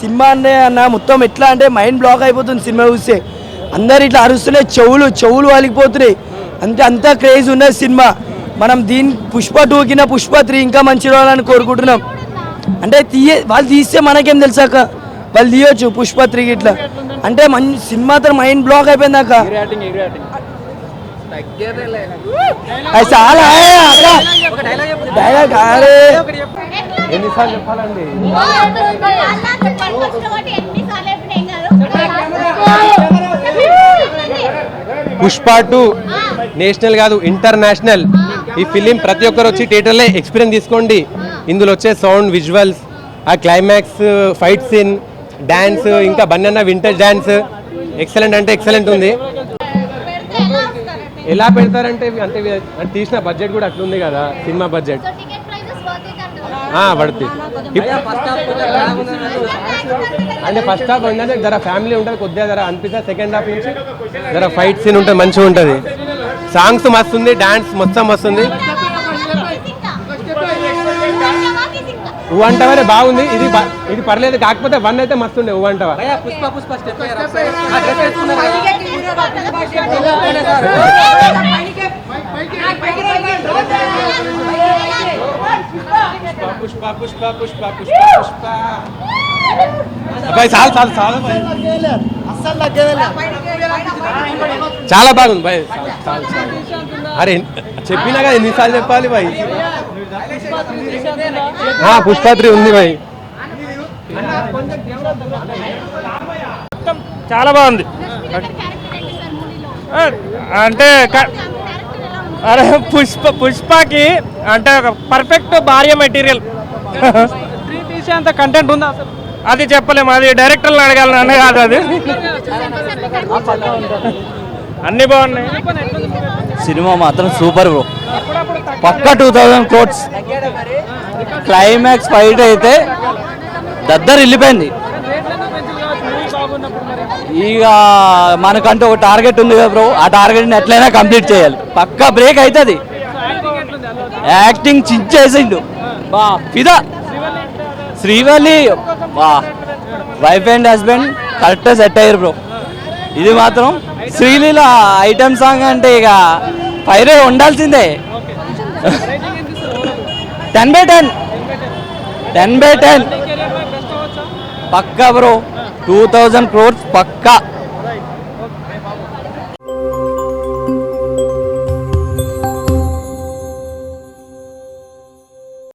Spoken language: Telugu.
సినిమా అన్న మొత్తం ఎట్లా అంటే మైండ్ బ్లాక్ అయిపోతుంది సినిమా చూస్తే. అందరు ఇట్లా అరుస్తున్నాయి, చెవులు వలిగిపోతున్నాయి. అంత క్రేజ్ ఉన్నది సినిమా. మనం పుష్ప 2 కింద పుష్ప 3 ఇంకా మంచి రావాలని కోరుకుంటున్నాం. అంటే వాళ్ళు తీస్తే మనకేం తెలుసాక, వాళ్ళు తీయొచ్చు పుష్ప 3 ఇట్లా. అంటే సినిమా తో మైండ్ బ్లాక్ అయిపోయిందాక. చాలా డైలాగ్ ఎన్నిసార్లు చెప్పాలండి. పుష్ప 2 నేషనల్ కాదు ఇంటర్నేషనల్. ఈ ఫిలిం ప్రతి ఒక్కరు వచ్చి థియేటర్లో ఎక్స్పీరియన్స్ తీసుకోండి. ఇందులో వచ్చే సౌండ్, విజువల్స్, ఆ క్లైమాక్స్, ఫైట్ సీన్, డాన్స్, ఇంకా బన్నన్న వింటేజ్ డాన్స్ ఎక్సలెంట్ అంటే ఎక్సలెంట్ ఉంది. ఎలా పెడతారంటే అంటే తీసిన బడ్జెట్ కూడా అట్లుంది కదా, సినిమా బడ్జెట్ పడుతుంది. అంటే ఫస్ట్ హాఫ్ ఏంటంటే జర ఫ్యామిలీ ఉంటుంది, కొద్దిగా జర అనిపిస్తుంది. సెకండ్ హాఫ్ నుంచి జర ఫైట్ సీన్ ఉంటుంది, మంచిగా ఉంటుంది. సాంగ్స్ మస్తుంది, డాన్స్ మొత్తం వస్తుంది. ఉవ్వంటవరే బాగుంది. ఇది పర్లేదు, కాకపోతే 1 అయితే మస్తుండే. ఉవ్వంటవా చాలా బాగుంది భాయ్. అరే చెప్పినా కదా, ఎన్నిసార్లు చెప్పాలి భాయ్. పుష్ప 3 ఉంది భాయ్. చాలా బాగుంది. అంటే అరే పుష్పకి అంటే ఒక పర్ఫెక్ట్ భార్య మెటీరియల్. 3 తీసేంత కంటెంట్ ఉందా అసలు? అది చెప్పలేము, అది డైరెక్టర్ని అడగాలని అనే కాదు. అది అన్ని బాగున్నాయి. సినిమా మాత్రం సూపర్ బ్రో. పక్క 2000 crores. క్లైమాక్స్ ఫైట్ అయితే దద్దరు వెళ్ళిపోయింది. ఇక మనకంటూ ఒక టార్గెట్ ఉంది కదా బ్రో, ఆ టార్గెట్ని ఎట్లయినా కంప్లీట్ చేయాలి. పక్కా బ్రేక్ అవుతుంది. యాక్టింగ్ చించేసిండు బా ఫిదా. శ్రీవల్లి బా వైఫ్ అండ్ హస్బెండ్ కరెక్ట్గా సెట్ అయ్యారు బ్రో. ఇది మాత్రం శ్రీలీల ఐటమ్ సాంగ్ అంటే ఇక ఫైర్ ఉండాల్సిందే. 10/10 10/10 పక్కా బ్రో. 2000 crores పక్కా.